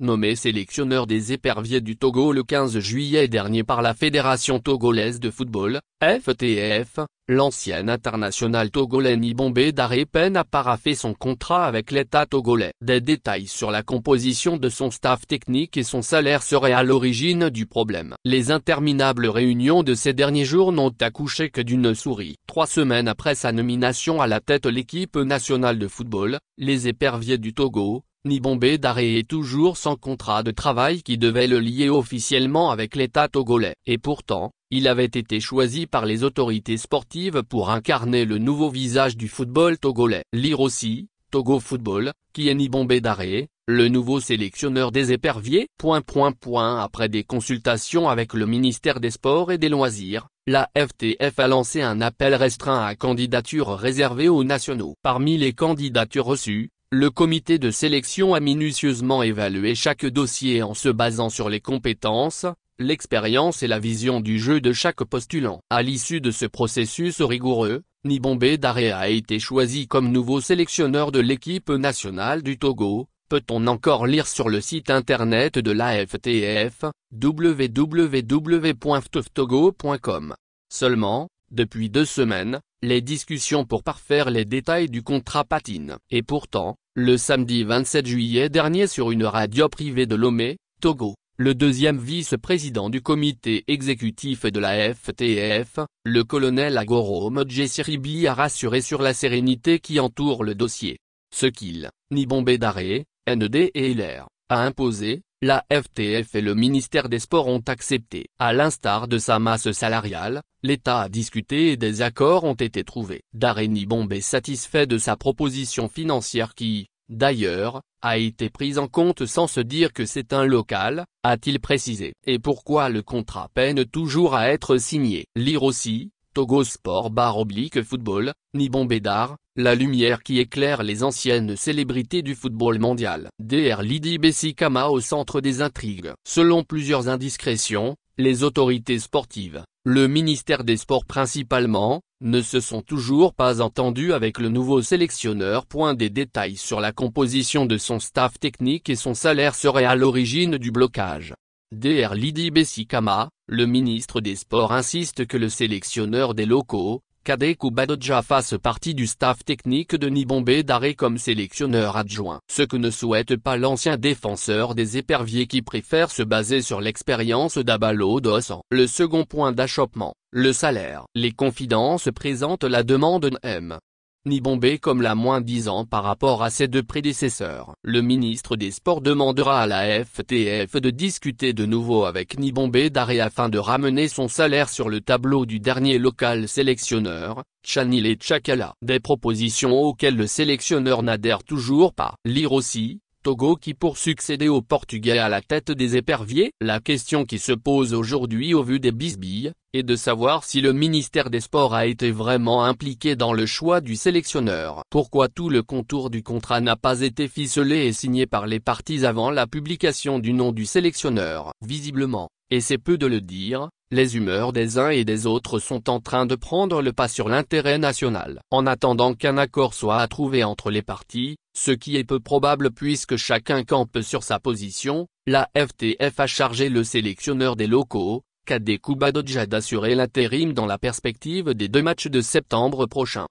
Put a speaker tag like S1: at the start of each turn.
S1: nommé sélectionneur des éperviers du Togo le 15 juillet dernier par la Fédération togolaise de football, FTF, l'ancien international togolais Nibombé Daré peine à paraffer son contrat avec l'État togolais. Des détails sur la composition de son staff technique et son salaire seraient à l'origine du problème. Les interminables réunions de ces derniers jours n'ont accouché que d'une souris. 3 semaines après sa nomination à la tête de l'équipe nationale de football, les éperviers du Togo, Nibombé Daré est toujours sans contrat de travail qui devait le lier officiellement avec l'État togolais. Et pourtant, il avait été choisi par les autorités sportives pour incarner le nouveau visage du football togolais. Lire aussi, Togo Football, qui est Nibombé Daré, le nouveau sélectionneur des éperviers. Après des consultations avec le ministère des Sports et des Loisirs, la FTF a lancé un appel restreint à candidatures réservées aux nationaux. Parmi les candidatures reçues, le comité de sélection a minutieusement évalué chaque dossier en se basant sur les compétences, l'expérience et la vision du jeu de chaque postulant. À l'issue de ce processus rigoureux, Nibombé Daré a été choisi comme nouveau sélectionneur de l'équipe nationale du Togo, peut-on encore lire sur le site internet de la FTF, www.ftftogo.com. Seulement, depuis 2 semaines, les discussions pour parfaire les détails du contrat patinent. Et pourtant, le samedi 27 juillet dernier sur une radio privée de Lomé, Togo, le deuxième vice-président du comité exécutif de la FTF, le colonel Agoro Modjessiribi a rassuré sur la sérénité qui entoure le dossier. Ce qu'il, Nibombé Daré, ND et LR, a imposé, la FTF et le ministère des Sports ont accepté. À l'instar de sa masse salariale, l'État a discuté et des accords ont été trouvés. Daré Nibombé satisfait de sa proposition financière qui, d'ailleurs, a été prise en compte sans se dire que c'est un local, a-t-il précisé. Et pourquoi le contrat peine toujours à être signé? Lire aussi, Togo Sport/Football, Nibombé Daré, la lumière qui éclaire les anciennes célébrités du football mondial. Dr Lydie Bessikama au centre des intrigues. Selon plusieurs indiscrétions, les autorités sportives, le ministère des Sports principalement, ne se sont toujours pas entendus avec le nouveau sélectionneur. Des détails sur la composition de son staff technique et son salaire seraient à l'origine du blocage. Dr Lydie Bessikama, le ministre des Sports insiste que le sélectionneur des locaux, Kadek Badodja fasse partie du staff technique de Nibombé Daré comme sélectionneur adjoint. Ce que ne souhaite pas l'ancien défenseur des éperviers qui préfère se baser sur l'expérience d'Abalo Dossan. Le second point d'achoppement, le salaire. Les confidences présentent la demande M. Nibombé comme la -10 par rapport à ses 2 prédécesseurs. Le ministre des Sports demandera à la FTF de discuter de nouveau avec Nibombé Daré afin de ramener son salaire sur le tableau du dernier local sélectionneur, Chanilé Tchakala. Des propositions auxquelles le sélectionneur n'adhère toujours pas. Lire aussi, Togo qui pour succéder au Portugais à la tête des éperviers. La question qui se pose aujourd'hui au vu des bisbilles, est de savoir si le ministère des Sports a été vraiment impliqué dans le choix du sélectionneur. Pourquoi tout le contour du contrat n'a pas été ficelé et signé par les parties avant la publication du nom du sélectionneur? Visiblement, et c'est peu de le dire, les humeurs des uns et des autres sont en train de prendre le pas sur l'intérêt national. En attendant qu'un accord soit à trouver entre les parties, ce qui est peu probable puisque chacun campe sur sa position, la FTF a chargé le sélectionneur des locaux, Kadek Badodja d'assurer l'intérim dans la perspective des 2 matchs de septembre prochain.